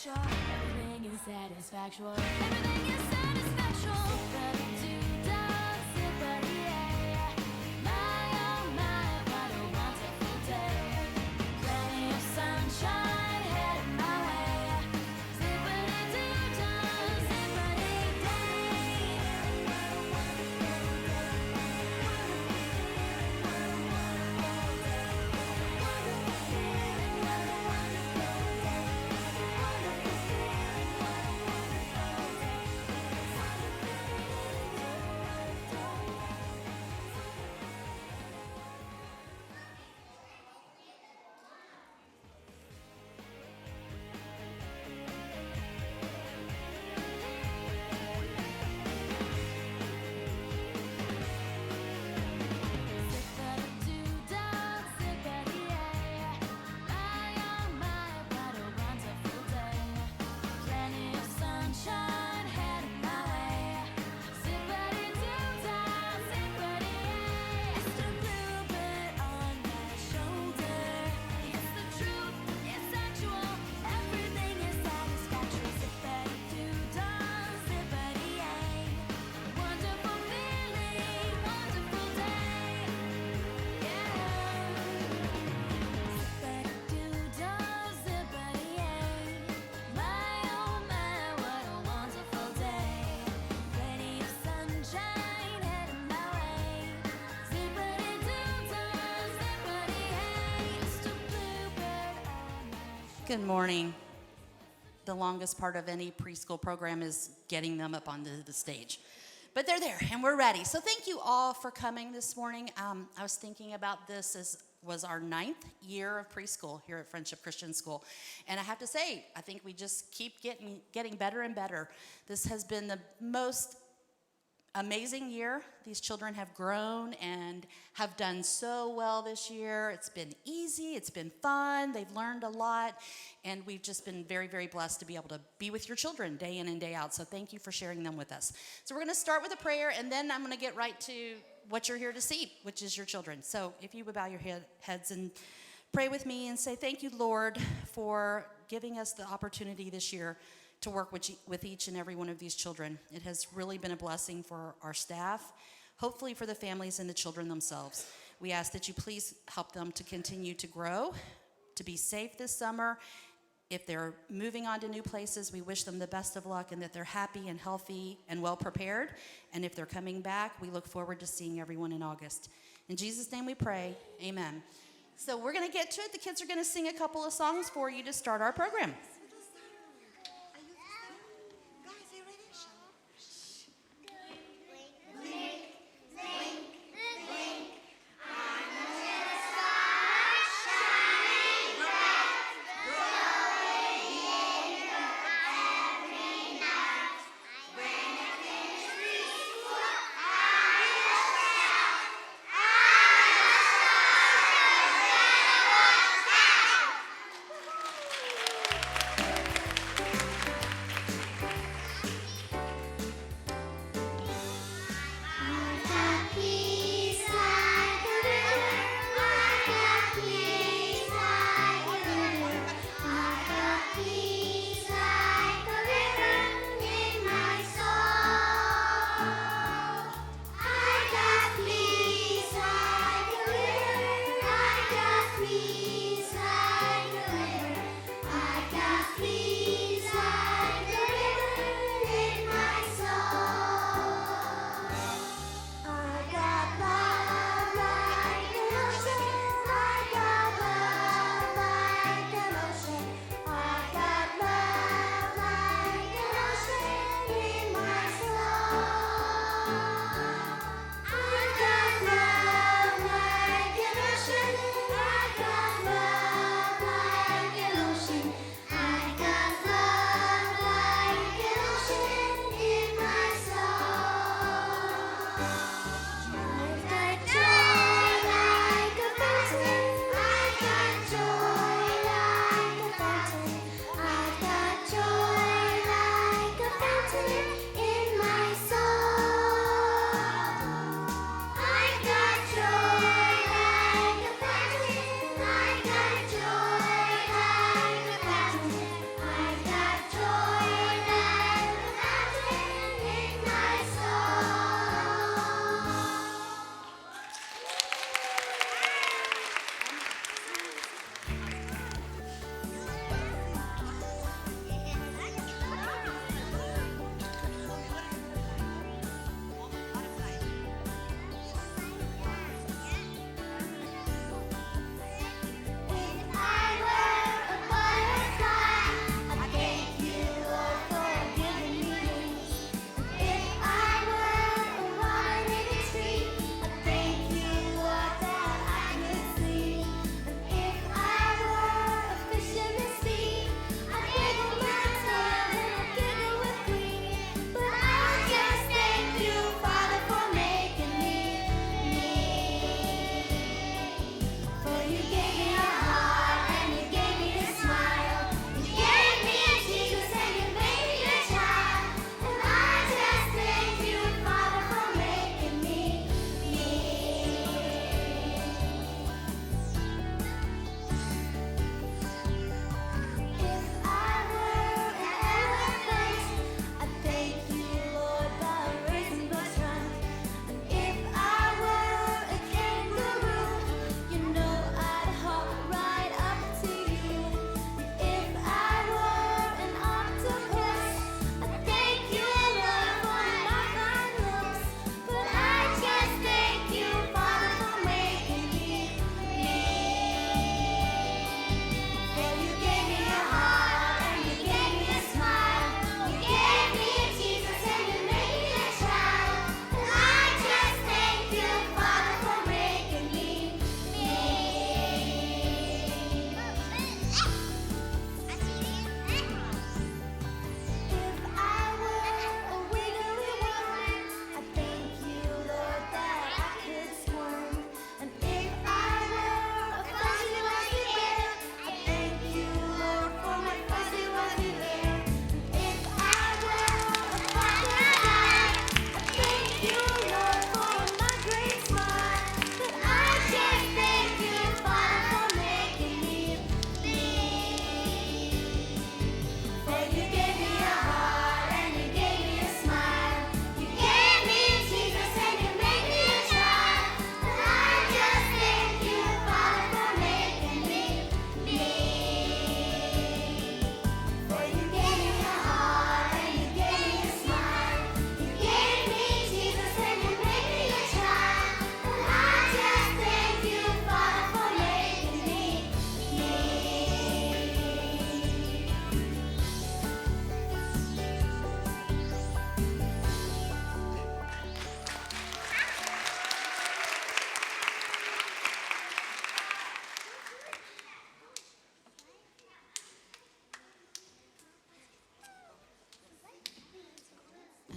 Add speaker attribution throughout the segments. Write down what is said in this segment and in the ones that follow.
Speaker 1: Everything is satisfactual. Everything is satisfactual. Zippity yeah. My oh my, what a wonderful day. Plenty of sunshine headed my way. Zippity doo-dah, zippity day.
Speaker 2: Good morning. The longest part of any preschool program is getting them up onto the stage. But they're there, and we're ready. So thank you all for coming this morning. I was thinking about this as was our 9th year of preschool here at Friendship Christian School. And I have to say, I think we just keep getting better and better. This has been the most amazing year. These children have grown and have done so well this year. It's been easy, it's been fun, they've learned a lot, and we've just been very, very blessed to be able to be with your children day in and day out. So thank you for sharing them with us. So we're going to start with a prayer, and then I'm going to get right to what you're here to see, which is your children. So if you would bow your heads and pray with me and say, thank you, Lord, for giving us the opportunity this year to work with each and every one of these children. It has really been a blessing for our staff, hopefully for the families and the children themselves. We ask that you please help them to continue to grow, to be safe this summer. If they're moving on to new places, we wish them the best of luck and that they're happy and healthy and well prepared. And if they're coming back, we look forward to seeing everyone in August. In Jesus' name we pray, amen. So we're going to get to it. The kids are going to sing a couple of songs for you to start our program.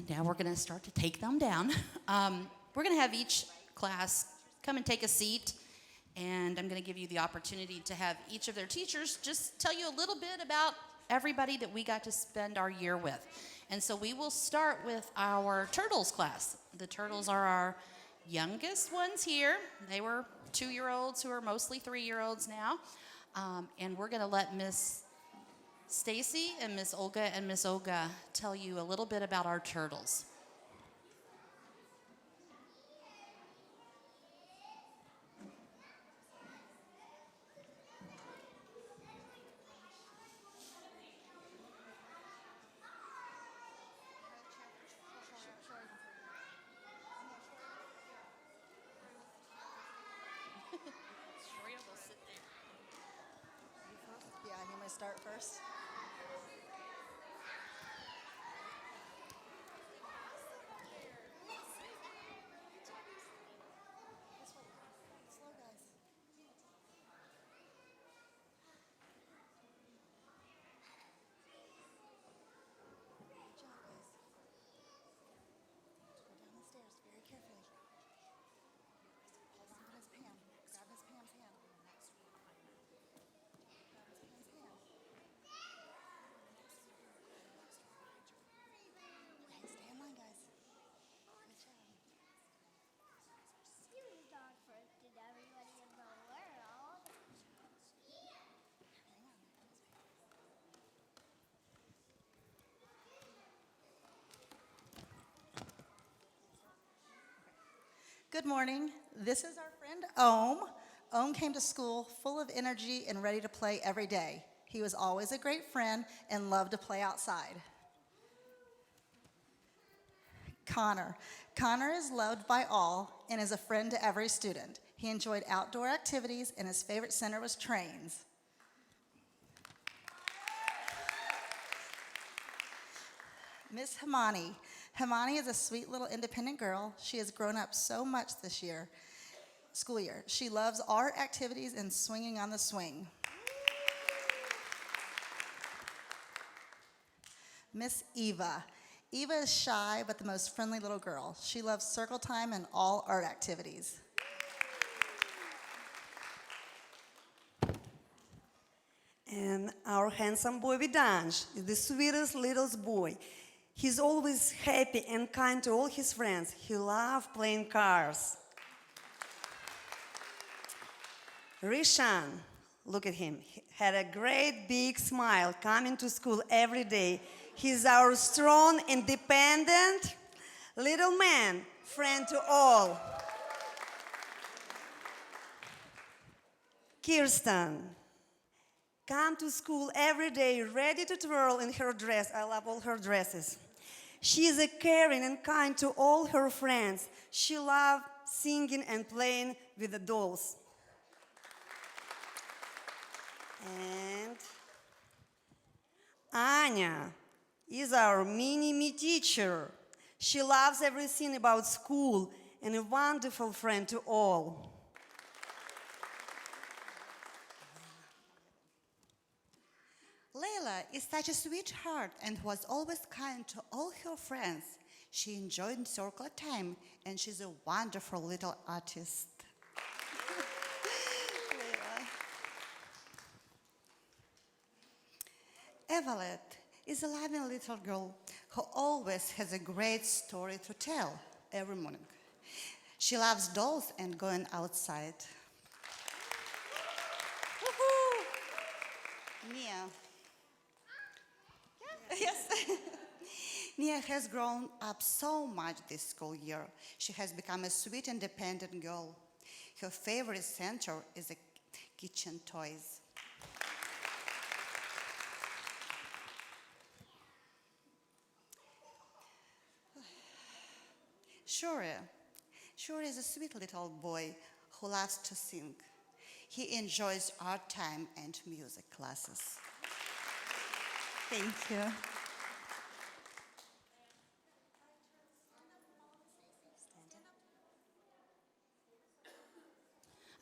Speaker 2: now we're going to start to take them down. We're going to have each class come and take a seat, and I'm going to give you the opportunity to have each of their teachers just tell you a little bit about everybody that we got to spend our year with. And so we will start with our Turtles class. The Turtles are our youngest ones here. They were 2-year-olds who are mostly 3-year-olds now. And we're going to let Miss Stacy and Miss Olga tell you a little bit about our turtles.
Speaker 3: Yeah, you might start first. Slow, guys. Good job, guys. Go down the stairs very carefully. Hold on to Miss Pam. Grab Miss Pam's hand. Grab Miss Pam's hand. Okay, stay in line, guys. Good job.
Speaker 1: Snoop Dogg first did everybody in the world.
Speaker 3: Hang on. Good morning. This is our friend Ohm. Ohm came to school full of energy and ready to play every day. He was always a great friend and loved to play outside. Connor. Connor is loved by all and is a friend to every student. He enjoyed outdoor activities and his favorite center was trains. Miss Himani. Himani is a sweet little independent girl. She has grown up so much this school year. She loves art activities and swinging on the swing. Miss Eva. Eva is shy but the most friendly little girl. She loves circle time and all art activities.
Speaker 4: And our handsome boy Vidanj is the sweetest little boy. He's always happy and kind to all his friends. He loves playing cars. Rishan, look at him. He had a great big smile coming to school every day. He's our strong, independent little man, friend to all. Kirsten, come to school every day ready to twirl in her dress. I love all her dresses. She is a caring and kind to all her friends. She loves singing and playing with the dolls. And Anya is our mini-me teacher. She loves everything about school and a wonderful friend to all.
Speaker 5: Layla is such a sweetheart and was always kind to all her friends. She enjoyed circle time and she's a wonderful little artist. Evelette is a loving little girl who always has a great story to tell every morning. She loves dolls and going outside. Woohoo! Mia. Yes. Mia has grown up so much this school year. She has become a sweet, independent girl. Her favorite center is a kitchen toys. Shuri is a sweet little boy who loves to sing. He enjoys art time and music classes. Thank you.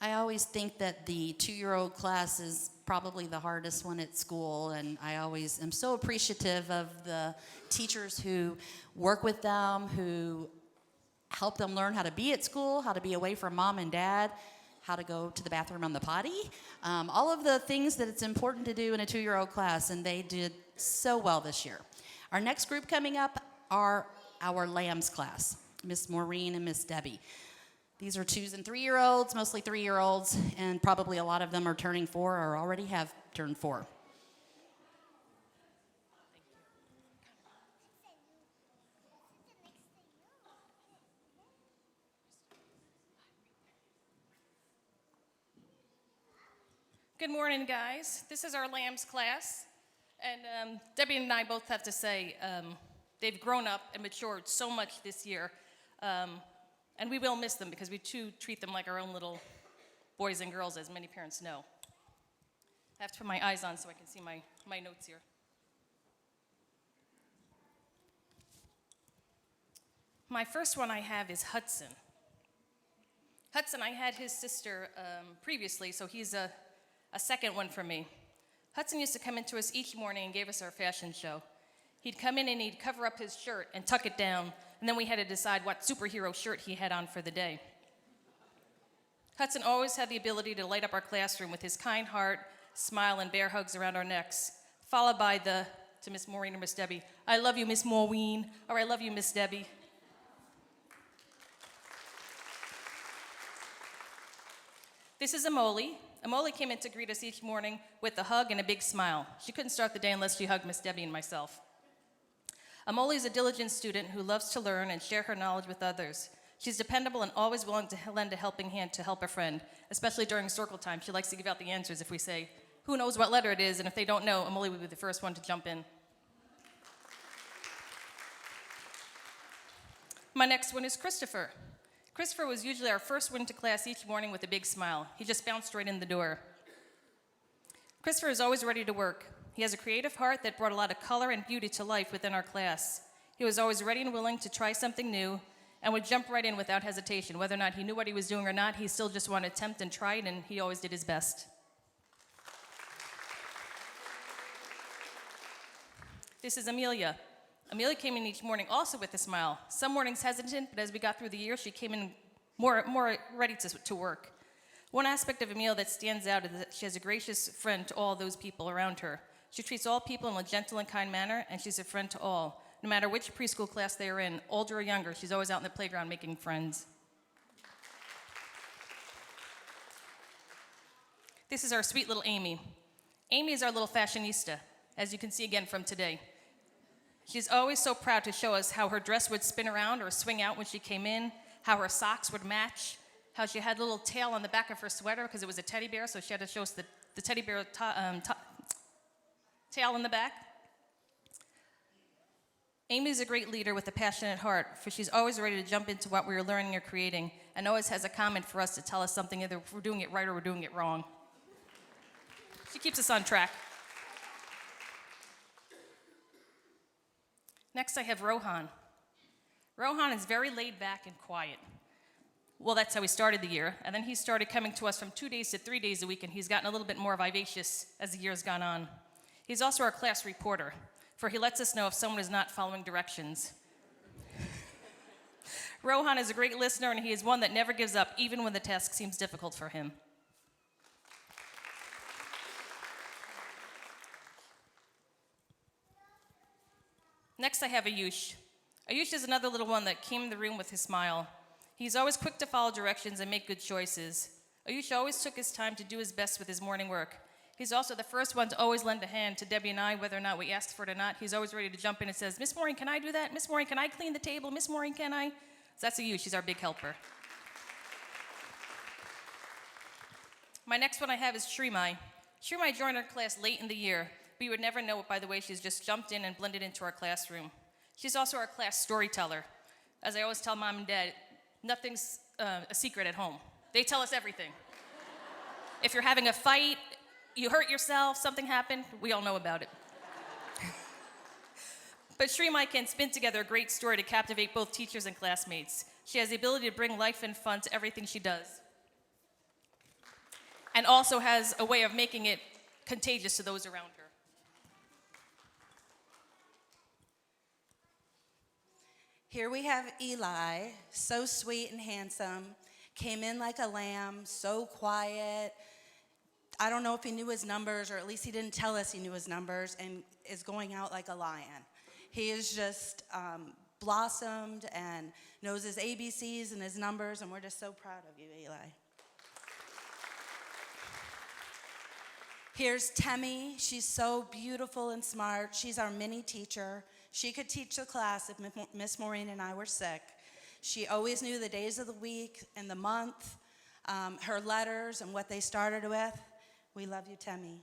Speaker 2: I always think that the 2-year-old class is probably the hardest one at school, and I always am so appreciative of the teachers who work with them, who help them learn how to be at school, how to be away from mom and dad, how to go to the bathroom on the potty, all of the things that it's important to do in a 2-year-old class, and they did so well this year. Our next group coming up are our Lambs class, Miss Maureen and Miss Debbie. These are 2s and 3-year-olds, mostly 3-year-olds, and probably a lot of them are turning 4 or already have turned 4.
Speaker 6: Good morning, guys. This is our Lambs class, and Debbie and I both have to say they've grown up and matured so much this year, and we will miss them because we too treat them like our own little boys and girls, as many parents know. I have to put my eyes on so I can see my notes here. My first one I have is Hudson. Hudson, I had his sister previously, so he's a second one for me. Hudson used to come into us each morning and gave us our fashion show. He'd come in and he'd cover up his shirt and tuck it down, and then we had to decide what superhero shirt he had on for the day. Hudson always had the ability to light up our classroom with his kind heart, smile, and bear hugs around our necks, followed by to Miss Maureen or Miss Debbie, "I love you, Miss Maureen," or "I love you, Miss Debbie." This is Amoli. Amoli came in to greet us each morning with a hug and a big smile. She couldn't start the day unless she hugged Miss Debbie and myself. Amoli is a diligent student who loves to learn and share her knowledge with others. She's dependable and always willing to lend a helping hand to help a friend, especially during circle time. She likes to give out the answers if we say, "Who knows what letter it is?" And if they don't know, Amoli would be the first one to jump in. My next one is Christopher. Christopher was usually our first one to class each morning with a big smile. He just bounced right in the door. Christopher is always ready to work. He has a creative heart that brought a lot of color and beauty to life within our class. He was always ready and willing to try something new and would jump right in without hesitation. Whether or not he knew what he was doing or not, he still just wanted to attempt and try it, and he always did his best. This is Amelia. Amelia came in each morning also with a smile. Some mornings hesitant, but as we got through the year, she came in more ready to work. One aspect of Amelia that stands out is that she has a gracious friend to all those people around her. She treats all people in a gentle and kind manner, and she's a friend to all. No matter which preschool class they are in, older or younger, she's always out in the playground making friends. This is our sweet little Amy. Amy is our little fashionista, as you can see again from today. She's always so proud to show us how her dress would spin around or swing out when she came in, how her socks would match, how she had a little tail on the back of her sweater because it was a teddy bear, so she had to show us the teddy bear tail in the back. Amy's a great leader with a passionate heart, for she's always ready to jump into what we are learning or creating, and always has a comment for us to tell us something, either if we're doing it right or we're doing it wrong. She keeps us on track. Next, I have Rohan. Rohan is very laid back and quiet. Well, that's how he started the year, and then he started coming to us from 2 days to 3 days a week, and he's gotten a little bit more vivacious as the year's gone on. He's also our class reporter, for he lets us know if someone is not following directions. Rohan is a great listener, and he is one that never gives up, even when the task seems difficult for him. Next, I have Ayush. Ayush is another little one that came in the room with his smile. He's always quick to follow directions and make good choices. Ayush always took his time to do his best with his morning work. He's also the first one to always lend a hand to Debbie and I, whether or not we asked for it or not. He's always ready to jump in and says, "Miss Maureen, can I do that? Miss Maureen, can I clean the table? Miss Maureen, can I?" So that's Ayush. She's our big helper. My next one I have is Shrimai. Shrimai joined our class late in the year, but you would never know it by the way she's just jumped in and blended into our classroom. She's also our class storyteller. As I always tell Mom and Dad, nothing's a secret at home. They tell us everything. If you're having a fight, you hurt yourself, something happened, we all know about it. But Shrimai can spin together a great story to captivate both teachers and classmates. She has the ability to bring life and fun to everything she does. and also has a way of making it contagious to those around her.
Speaker 7: Here we have Eli, so sweet and handsome, came in like a lamb, so quiet. I don't know if he knew his numbers, or at least he didn't tell us he knew his numbers, and is going out like a lion. He is just blossomed and knows his ABCs and his numbers, and we're just so proud of you, Eli. Here's Temmie. She's so beautiful and smart. She's our mini teacher. She could teach the class if Miss Maureen and I were sick. She always knew the days of the week and the month, her letters and what they started with. We love you, Temmie.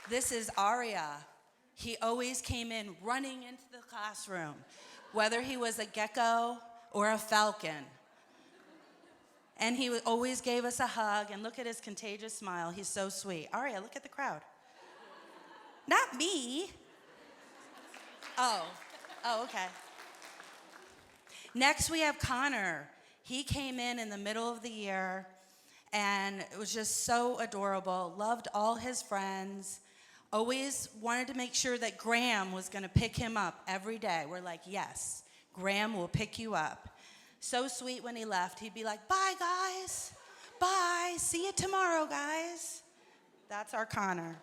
Speaker 7: This is Aria. He always came in running into the classroom, whether he was a gecko or a falcon. And he always gave us a hug, and look at his contagious smile. He's so sweet. Aria, look at the crowd. Not me. Oh, okay. Next, we have Connor. He came in the middle of the year, and it was just so adorable. Loved all his friends. Always wanted to make sure that Graham was going to pick him up every day. We're like, yes, Graham will pick you up. So sweet when he left. He'd be like, bye, guys. Bye. See you tomorrow, guys. That's our Connor.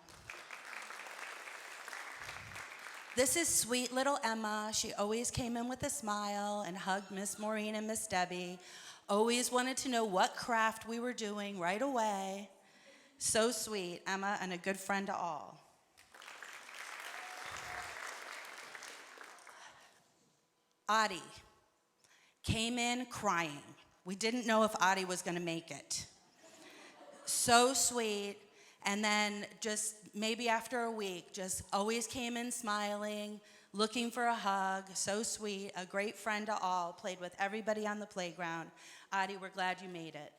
Speaker 7: This is sweet little Emma. She always came in with a smile and hugged Miss Maureen and Miss Debbie. Always wanted to know what craft we were doing right away. So sweet, Emma, and a good friend to all. Adi came in crying. We didn't know if Adi was going to make it. So sweet. And then just maybe after a week, just always came in smiling, looking for a hug. So sweet, a great friend to all, played with everybody on the playground. Adi, we're glad you made it.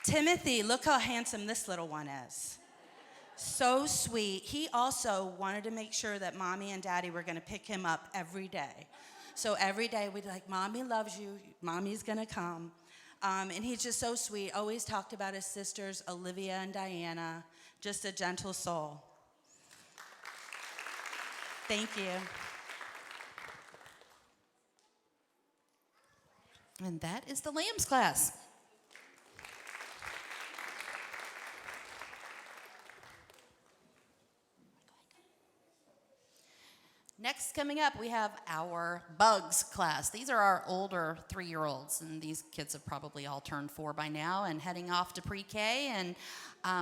Speaker 7: Timothy, look how handsome this little one is. So sweet. He also wanted to make sure that Mommy and Daddy were going to pick him up every day. So every day we'd be like, Mommy loves you. Mommy's going to come. And he's just so sweet. Always talked about his sisters, Olivia and Diana. Just a gentle soul. Thank you.
Speaker 2: And that is the Lambs class. Next, coming up, we have our Bugs class. These are our older 3-year-olds, and these kids have probably all turned 4 by now and heading off to pre-K, and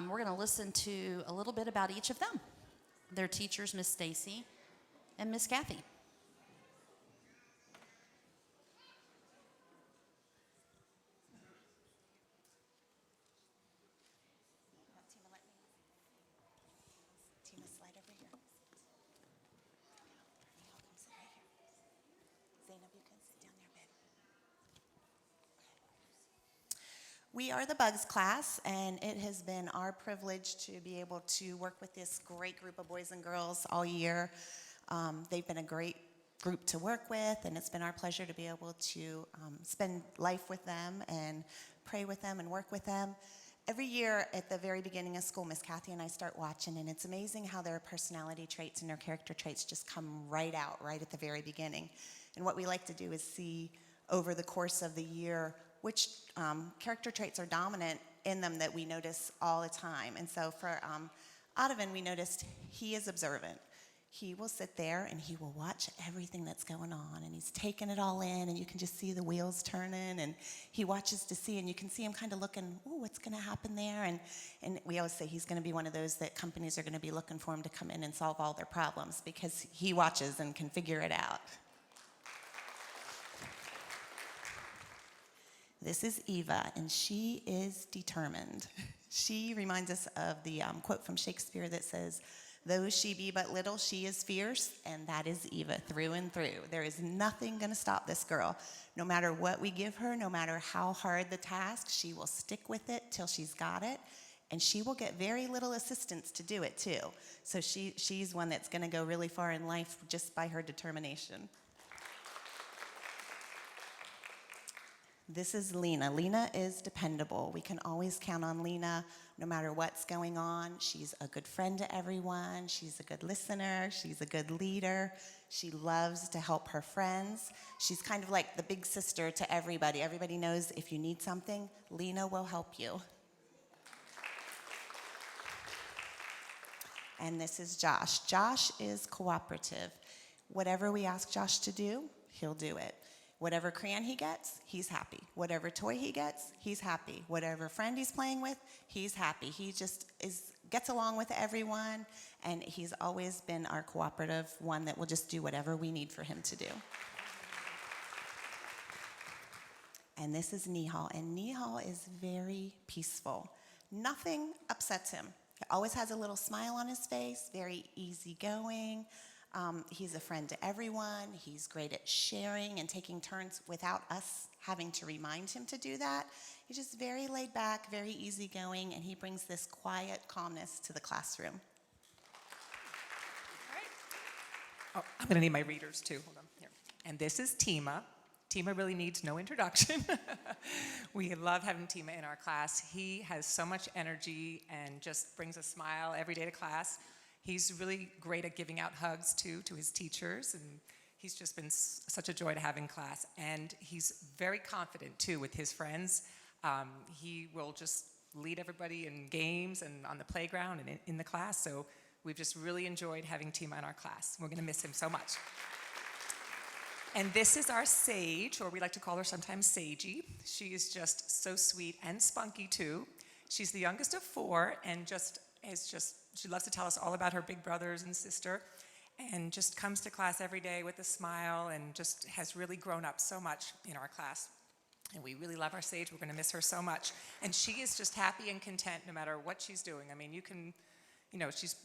Speaker 2: we're going to listen to a little bit about each of them. Their teachers, Miss Stacy and Miss Kathy.
Speaker 5: Tina, slide over here. Zainab, you can sit down there, babe. We are the Bugs class, and it has been our privilege to be able to work with this great group of boys and girls all year. They've been a great group to work with, and it's been our pleasure to be able to spend life with them and pray with them and work with them. Every year at the very beginning of school, Miss Kathy and I start watching, and it's amazing how their personality traits and their character traits just come right out right at the very beginning. And what we like to do is see over the course of the year which character traits are dominant in them that we notice all the time. And so for Audubon, we noticed he is observant. He will sit there and he will watch everything that's going on, and he's taking it all in, and you can just see the wheels turning, and he watches to see, and you can see him kind of looking, oh, what's going to happen there? And we always say he's going to be one of those that companies are going to be looking for him to come in and solve all their problems because he watches and can figure it out. This is Eva, and she is determined. She reminds us of the quote from Shakespeare that says, though she be but little, she is fierce, and that is Eva through and through. There is nothing going to stop this girl. No matter what we give her, no matter how hard the task, she will stick with it till she's got it, and she will get very little assistance to do it too. So she's one that's going to go really far in life just by her determination.
Speaker 8: This is Lena. Lena is dependable. We can always count on Lena no matter what's going on. She's a good friend to everyone. She's a good listener. She's a good leader. She loves to help her friends. She's kind of like the big sister to everybody. Everybody knows if you need something, Lena will help you. And this is Josh. Josh is cooperative. Whatever we ask Josh to do, he'll do it. Whatever crayon he gets, he's happy. Whatever toy he gets, he's happy. Whatever friend he's playing with, he's happy. He just gets along with everyone, and he's always been our cooperative one that will just do whatever we need for him to do. And this is Nihal, and Nihal is very peaceful. Nothing upsets him. He always has a little smile on his face, very easygoing. He's a friend to everyone. He's great at sharing and taking turns without us having to remind him to do that. He's just very laid back, very easygoing, and he brings this quiet calmness to the classroom.
Speaker 9: Oh, I'm going to need my readers too. Hold on. Here. And this is Tima. Tima really needs no introduction. We love having Tima in our class. He has so much energy and just brings a smile every day to class. He's really great at giving out hugs, too, to his teachers, and he's just been such a joy to have in class. And he's very confident, too, with his friends. He will just lead everybody in games and on the playground and in the class, so we've just really enjoyed having Tima in our class. We're going to miss him so much. And this is our Sage, or we like to call her sometimes Sagey. She is just so sweet and spunky, too. She's the youngest of 4 and she loves to tell us all about her big brothers and sister, and just comes to class every day with a smile and just has really grown up so much in our class. And we really love our Sage. We're going to miss her so much. And she is just happy and content no matter what she's doing. I mean,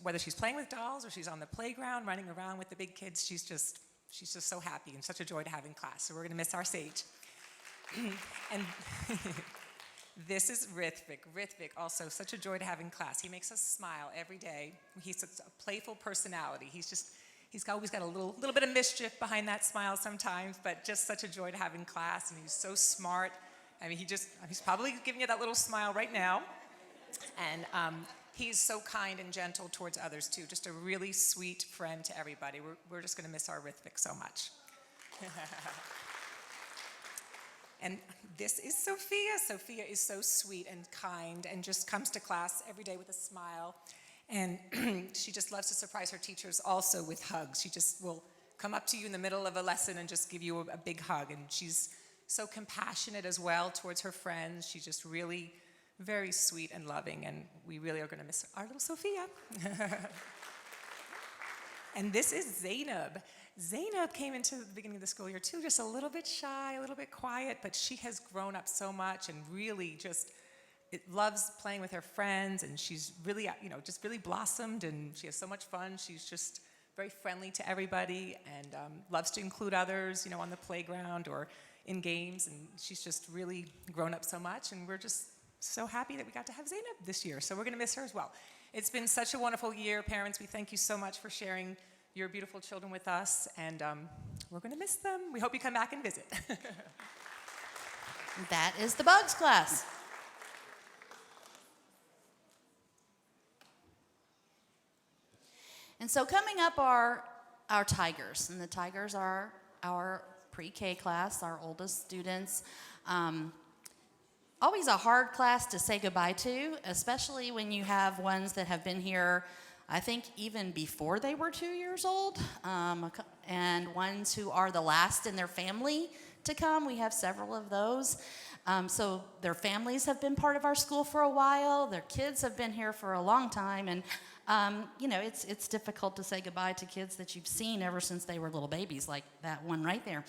Speaker 9: whether she's playing with dolls or she's on the playground running around with the big kids, she's just so happy and such a joy to have in class. So we're going to miss our Sage. And this is Rithvik. Rithvik, also such a joy to have in class. He makes us smile every day. He's such a playful personality. He's always got a little bit of mischief behind that smile sometimes, but just such a joy to have in class. And he's so smart. I mean, he's probably giving you that little smile right now. And he's so kind and gentle towards others too. Just a really sweet friend to everybody. We're just going to miss our Rithvik so much. And this is Sophia. Sophia is so sweet and kind and just comes to class every day with a smile. And she just loves to surprise her teachers also with hugs. She just will come up to you in the middle of a lesson and just give you a big hug. And she's so compassionate as well towards her friends. She's just really very sweet and loving. And we really are going to miss our little Sophia. And this is Zainab. Zainab came into the beginning of the school year too, just a little bit shy, a little bit quiet, but she has grown up so much and really just loves playing with her friends, and she's really, just really blossomed, and she has so much fun. She's just very friendly to everybody and loves to include others, on the playground or in games, and she's just really grown up so much, and we're just so happy that we got to have Zainab this year, so we're going to miss her as well. It's been such a wonderful year. Parents, we thank you so much for sharing your beautiful children with us, and we're going to miss them. We hope you come back and visit.
Speaker 2: That is the Bugs class. And so coming up are our Tigers, and the Tigers are our pre-K class, our oldest students. Always a hard class to say goodbye to, especially when you have ones that have been here, I think, even before they were 2 years old, and ones who are the last in their family to come. We have several of those. So their families have been part of our school for a while. Their kids have been here for a long time. And, it's difficult to say goodbye to kids that you've seen ever since they were little babies, like that one right there,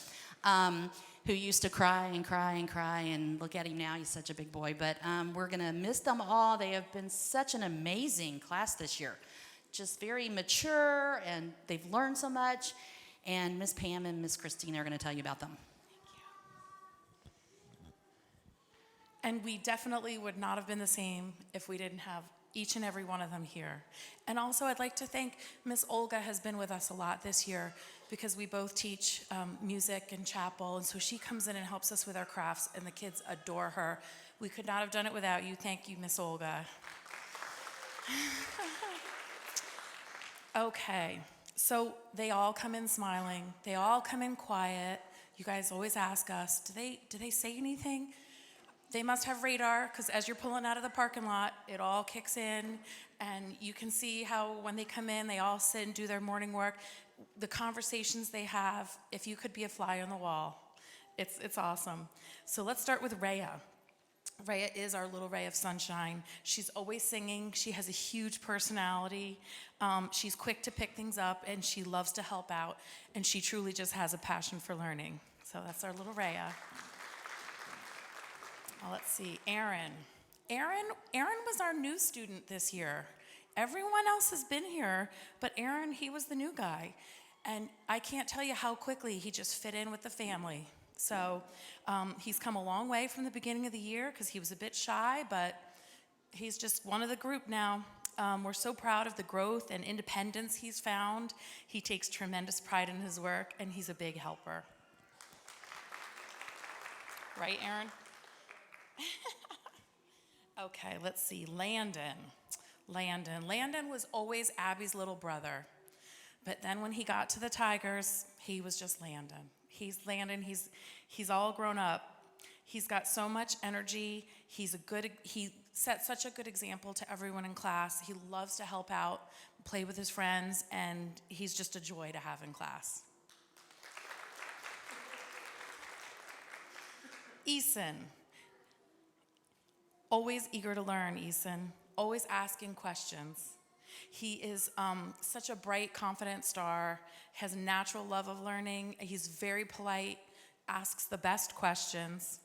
Speaker 2: who used to cry and cry and cry. And look at him now, he's such a big boy. But we're going to miss them all. They have been such an amazing class this year. Just very mature, and they've learned so much. And Miss Pam and Miss Christina are going to tell you about them.
Speaker 10: And we definitely would not have been the same if we didn't have each and every one of them here. And also I'd like to thank Miss Olga has been with us a lot this year because we both teach music in chapel, and so she comes in and helps us with our crafts, and the kids adore her. We could not have done it without you. Thank you, Miss Olga. Okay, so they all come in smiling. They all come in quiet. You guys always ask us, do they say anything? They must have radar, because as you're pulling out of the parking lot, it all kicks in, and you can see how when they come in, they all sit and do their morning work. The conversations they have, if you could be a fly on the wall, it's awesome. So let's start with Rhea. Rhea is our little ray of sunshine. She's always singing. She has a huge personality. She's quick to pick things up, and she loves to help out, and she truly just has a passion for learning. So that's our little Rhea. Let's see, Aaron. Aaron was our new student this year. Everyone else has been here, but Aaron, he was the new guy. And I can't tell you how quickly he just fit in with the family. So he's come a long way from the beginning of the year because he was a bit shy, but he's just one of the group now. We're so proud of the growth and independence he's found. He takes tremendous pride in his work, and he's a big helper. Right, Aaron? Okay, let's see, Landon. Landon was always Abby's little brother. But then when he got to the Tigers, he was just Landon. He's Landon, he's all grown up. He's got so much energy. He sets such a good example to everyone in class. He loves to help out, play with his friends, and he's just a joy to have in class. Eason. Always eager to learn, Eason. Always asking questions. He is such a bright, confident star, has a natural love of learning. He's very polite, asks the best questions.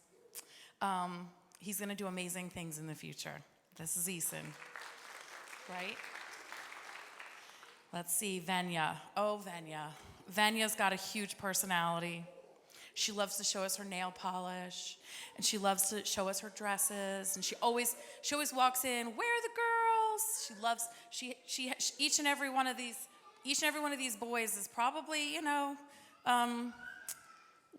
Speaker 10: He's going to do amazing things in the future. This is Eason, right? Let's see, Venya. Oh, Venya. Venya's got a huge personality. She loves to show us her nail polish, and she loves to show us her dresses, and she always walks in, "Where are the girls?" Each and every one of these boys is probably,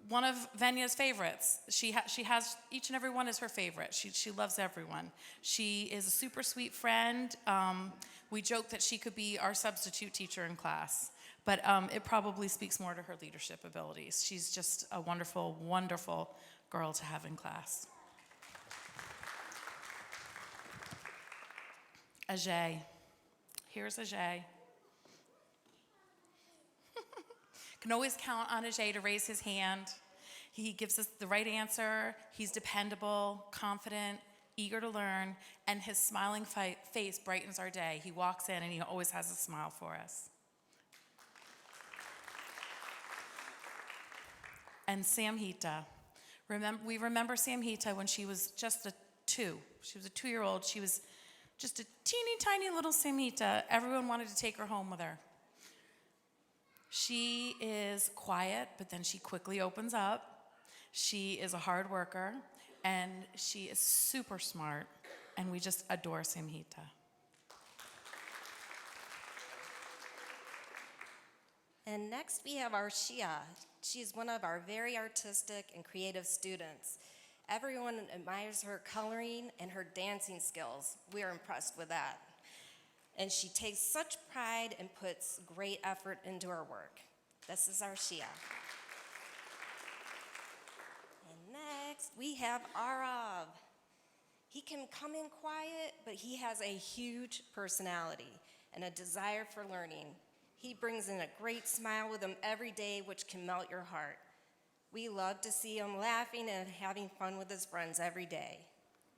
Speaker 10: one of Venya's favorites. She has each and every one is her favorite. She loves everyone. She is a super sweet friend. We joke that she could be our substitute teacher in class. But it probably speaks more to her leadership abilities. She's just a wonderful, wonderful girl to have in class. Ajay. Here's Ajay. Can always count on Ajay to raise his hand. He gives us the right answer. He's dependable, confident, eager to learn, and his smiling face brightens our day. He walks in and he always has a smile for us. And Samhita. We remember Samhita when she was just a 2. She was a 2-year-old. She was just a teeny tiny little Samhita. Everyone wanted to take her home with her. She is quiet, but then she quickly opens up. She is a hard worker, and she is super smart, and we just adore Samhita.
Speaker 11: And next we have our Shia. She's one of our very artistic and creative students. Everyone admires her coloring and her dancing skills. We are impressed with that. And she takes such pride and puts great effort into her work. This is our Shia. And next we have Arav. He can come in quiet, but he has a huge personality and a desire for learning. He brings in a great smile with him every day, which can melt your heart. We love to see him laughing and having fun with his friends every day.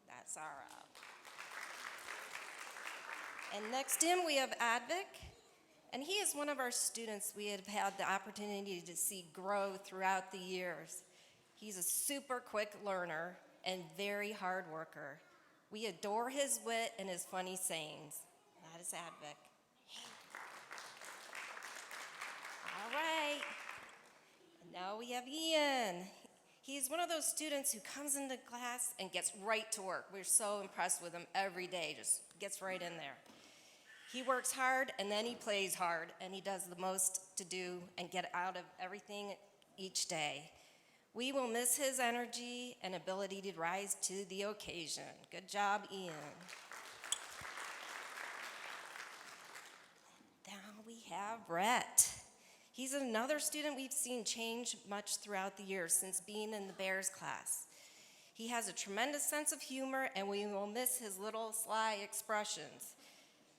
Speaker 11: That's Arav. And next to him, we have Advik. And he is one of our students we have had the opportunity to see grow throughout the years. He's a super quick learner and very hard worker. We adore his wit and his funny sayings. That is Advik. All right. And now we have Ian. He's one of those students who comes into class and gets right to work. We're so impressed with him every day, just gets right in there. He works hard and then he plays hard, and he does the most to do and get out of everything each day. We will miss his energy and ability to rise to the occasion. Good job, Ian. Now we have Brett. He's another student we've seen change much throughout the years since being in the Bears class. He has a tremendous sense of humor, and we will miss his little sly expressions.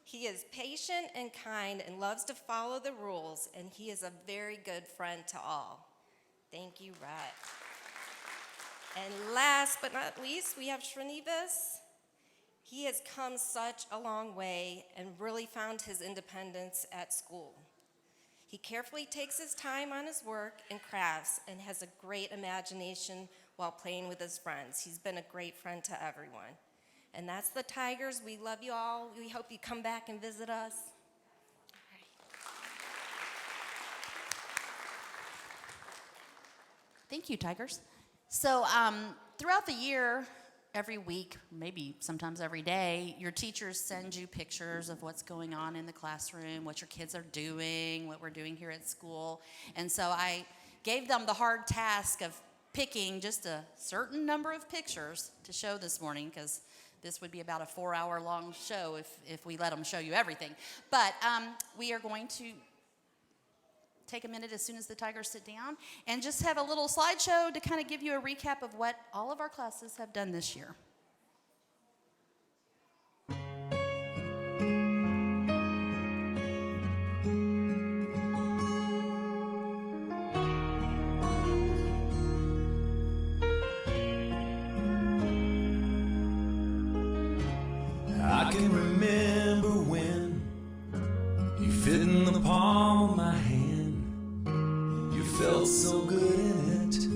Speaker 11: He is patient and kind and loves to follow the rules, and he is a very good friend to all. Thank you, Brett. And last but not least, we have Srinivas. He has come such a long way and really found his independence at school. He carefully takes his time on his work and crafts and has a great imagination while playing with his friends. He's been a great friend to everyone. And that's the Tigers. We love you all. We hope you come back and visit us.
Speaker 2: Thank you, Tigers. So throughout the year, every week, maybe sometimes every day, your teachers send you pictures of what's going on in the classroom, what your kids are doing, what we're doing here at school. And so I gave them the hard task of picking just a certain number of pictures to show this morning, because this would be about a 4-hour long show if we let them show you everything. But we are going to take a minute as soon as the Tigers sit down and just have a little slideshow to kind of give you a recap of what all of our classes have done this year.
Speaker 12: I can remember when you fit in the palm of my hand. You felt so good in it,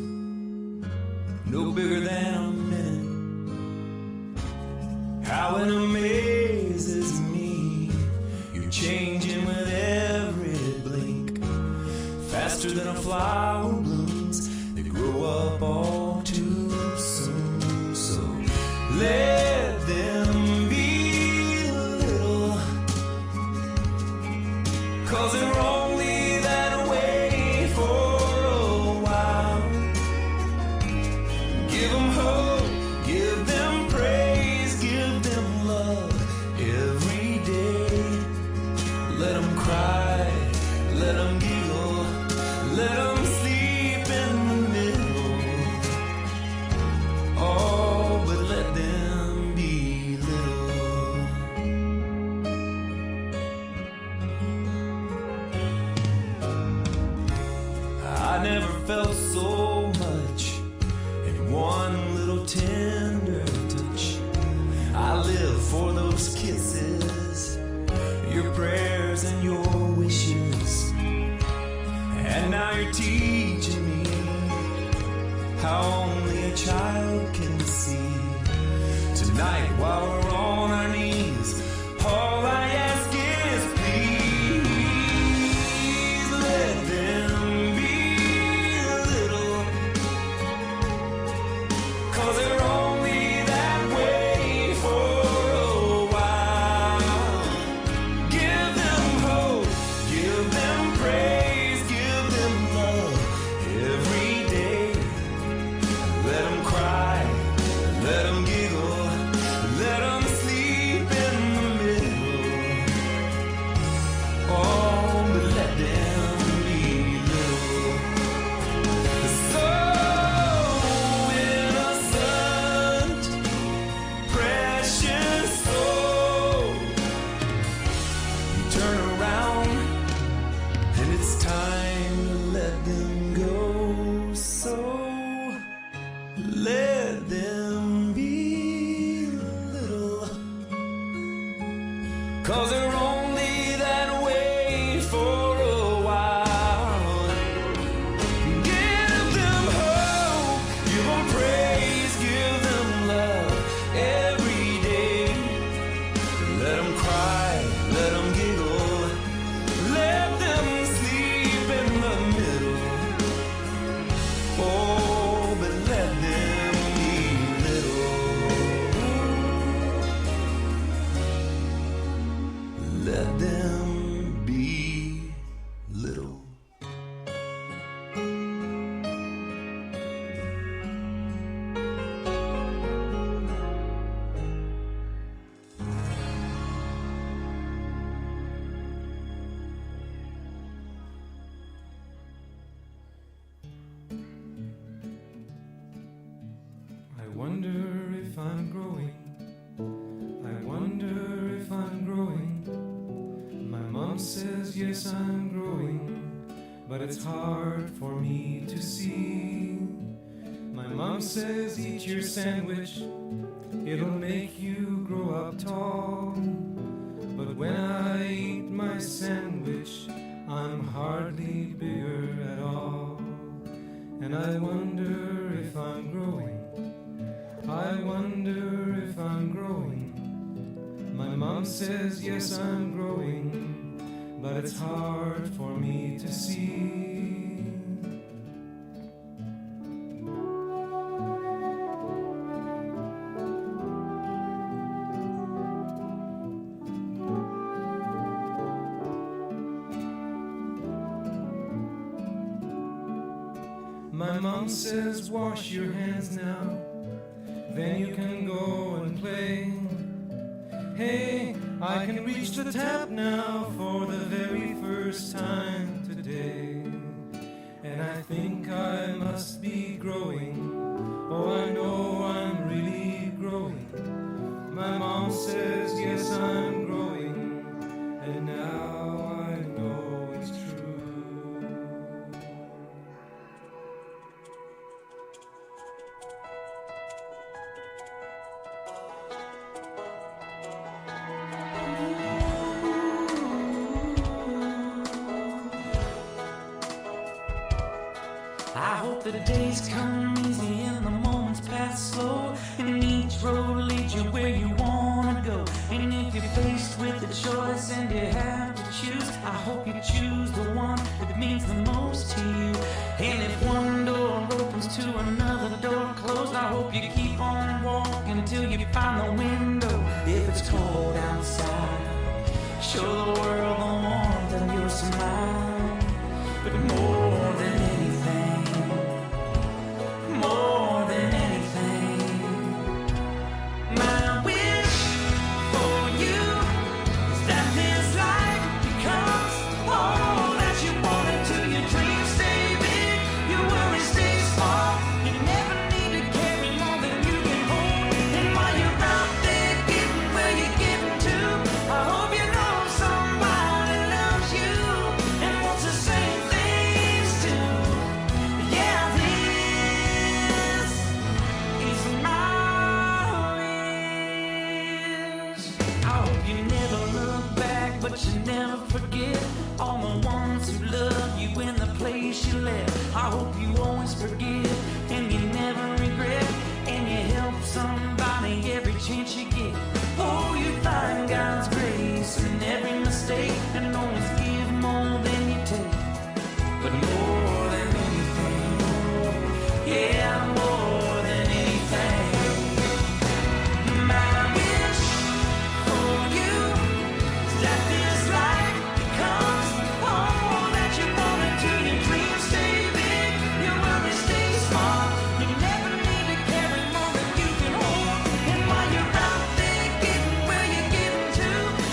Speaker 12: no bigger than a minute. How it amazes me, you're changing with every blink, faster than a flower blooms. They grow up all too soon. So let them be little, 'cause they're only that way for a while. Give them hope, give them praise, give them love every day. Let them cry, let them giggle, let them sleep in the middle. Oh, but let them be little. I never felt so much in one little tender touch. I live for those kisses, your prayers and your wishes. And now you're teaching me how only a child can see. Tonight while we're on our knees, all I ask is please let them be little, 'cause they're only that way for a while. Give them hope, give them praise, give them love every day. Let them cry, let them giggle, let them mom says yes, I'm growing, but it's hard for me to see. My mom says eat your sandwich, it'll make you grow up tall. But when I eat my sandwich, I'm hardly bigger at all. And I wonder if I'm growing, I wonder if I'm growing. My mom says yes, I'm growing, but it's hard for me to see. My mom says wash your hands now, then you can go and play. Hey, I can reach the tap now for the very first time today. And I think I must be growing. Oh, I know I'm really growing. My mom says yes, I'm growing, and now I know it's true.
Speaker 13: I hope that the days come easy and the moments pass slow, and each road leads you where you wanna go. And if you're faced with a choice and you have to choose, I hope you choose the one that means the most to you. And if one door opens to another door closed, I hope you keep on walking until you find the window. If it's cold outside, show the world the warmth of your smile. But more than anything, more than anything, my wish for you is that this life becomes all that you want it to. Your dreams stay big, your worries stay small. You never need to carry more than you can hold. And while you're out there getting where you're getting to, I hope you know somebody loves you and wants the same things too. Yeah, this is my wish. I hope you never look back, but you never forget all the ones who love you in the place you left. I hope you always forgive and you never regret, and you help somebody every chance you get. Oh, you find God's grace in every mistake and always give more than you take. But more than anything, yeah, more than anything, my wish for you is that this life becomes all that you want it to. Your dreams stay big, your worries stay small. You never need to carry more than you can hold. And while you're out there getting where you're getting to,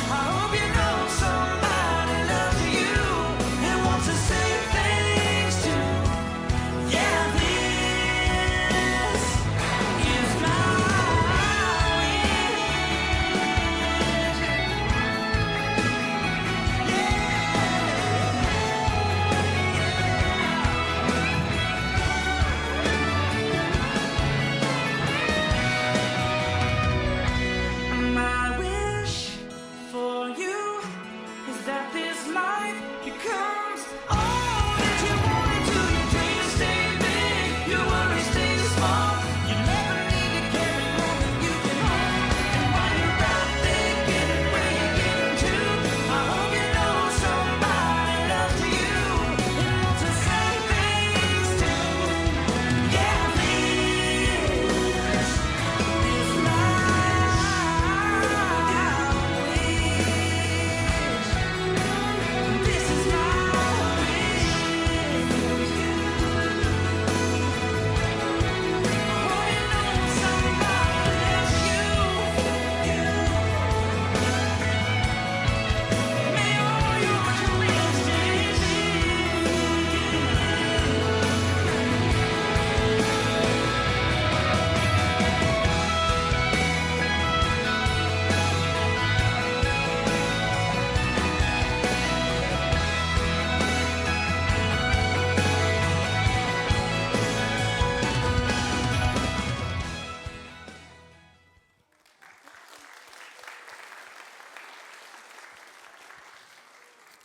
Speaker 13: I hope you know somebody loves you and wants the same things too. Yeah, this is my My wish for you is that this life becomes all that you want it to. Your dreams stay big, your worries stay small. You never need to carry more than you can hold. And while you're out there getting where you're getting to, I hope you know somebody loves you and wants the same things too. Yeah, this is my wish. This is my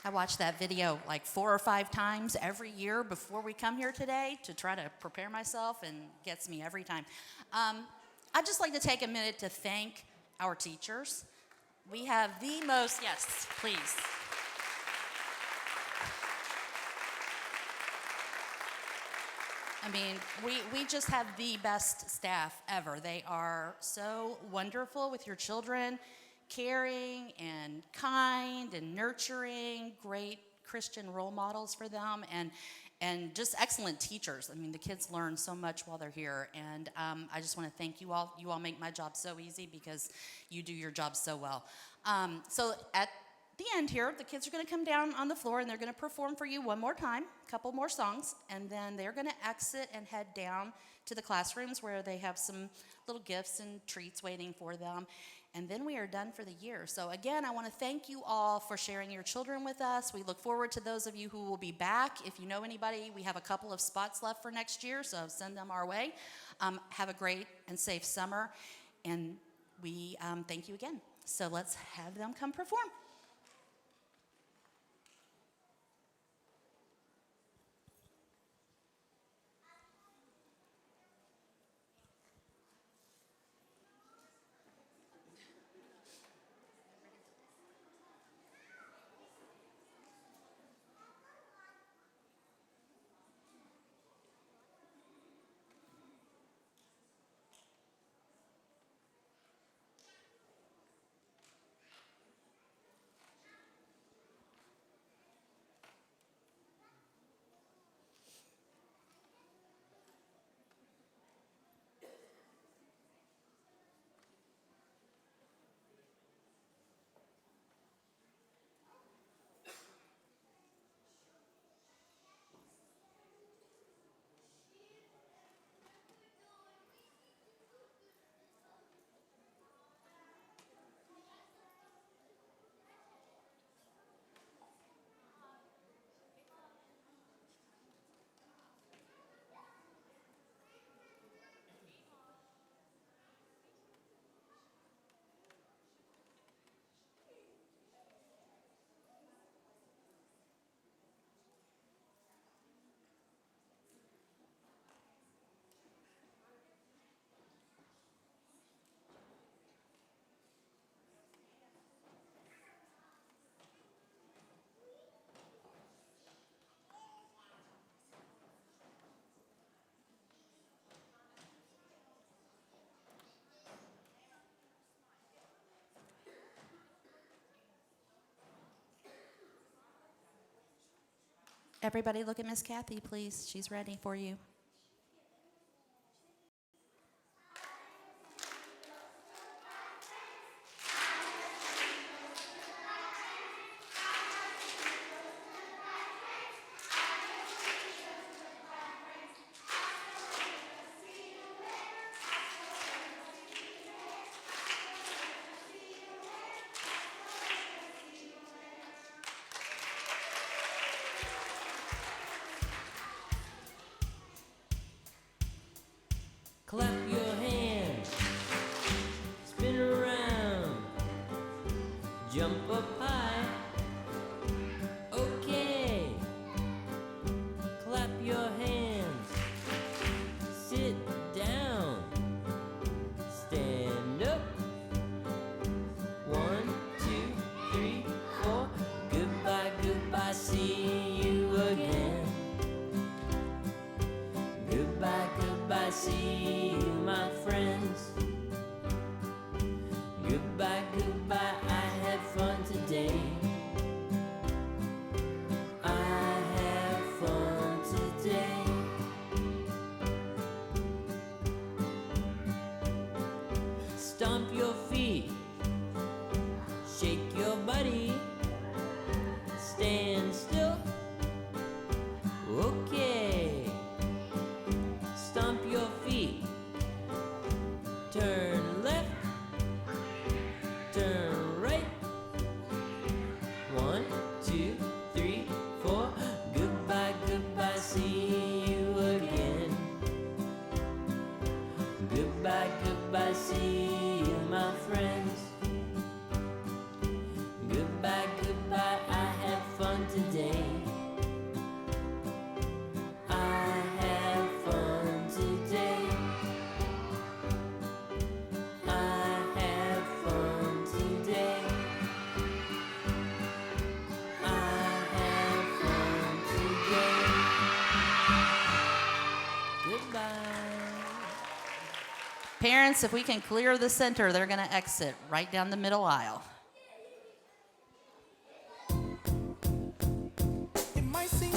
Speaker 2: I watch that video like 4 or 5 times every year before we come here today to try to prepare myself, and gets me every time. I'd just like to take a minute to thank our teachers. We have the most, yes, please. I mean, we just have the best staff ever. They are so wonderful with your children, caring and kind and nurturing, great Christian role models for them, and just excellent teachers. I mean, the kids learn so much while they're here, and I just want to thank you all. You all make my job so easy because you do your job so well. So at the end here, the kids are going to come down on the floor, and they're going to perform for you one more time, a couple more songs, and then they're going to exit and head down to the classrooms where they have some little gifts and treats waiting for them. And then we are done for the year. So again, I want to thank you all for sharing your children with us. We look forward to those of you who will be back. If you know anybody, we have a couple of spots left for next year, so send them our way. Have a great and safe summer, and we thank you again. So let's have them come perform. Everybody look at Miss Kathy, please. She's ready for you.
Speaker 13: today. I had fun today. I had fun today. I had fun today. Goodbye.
Speaker 2: Parents, if we can clear the center, they're going to exit right down the middle aisle.
Speaker 12: It might seem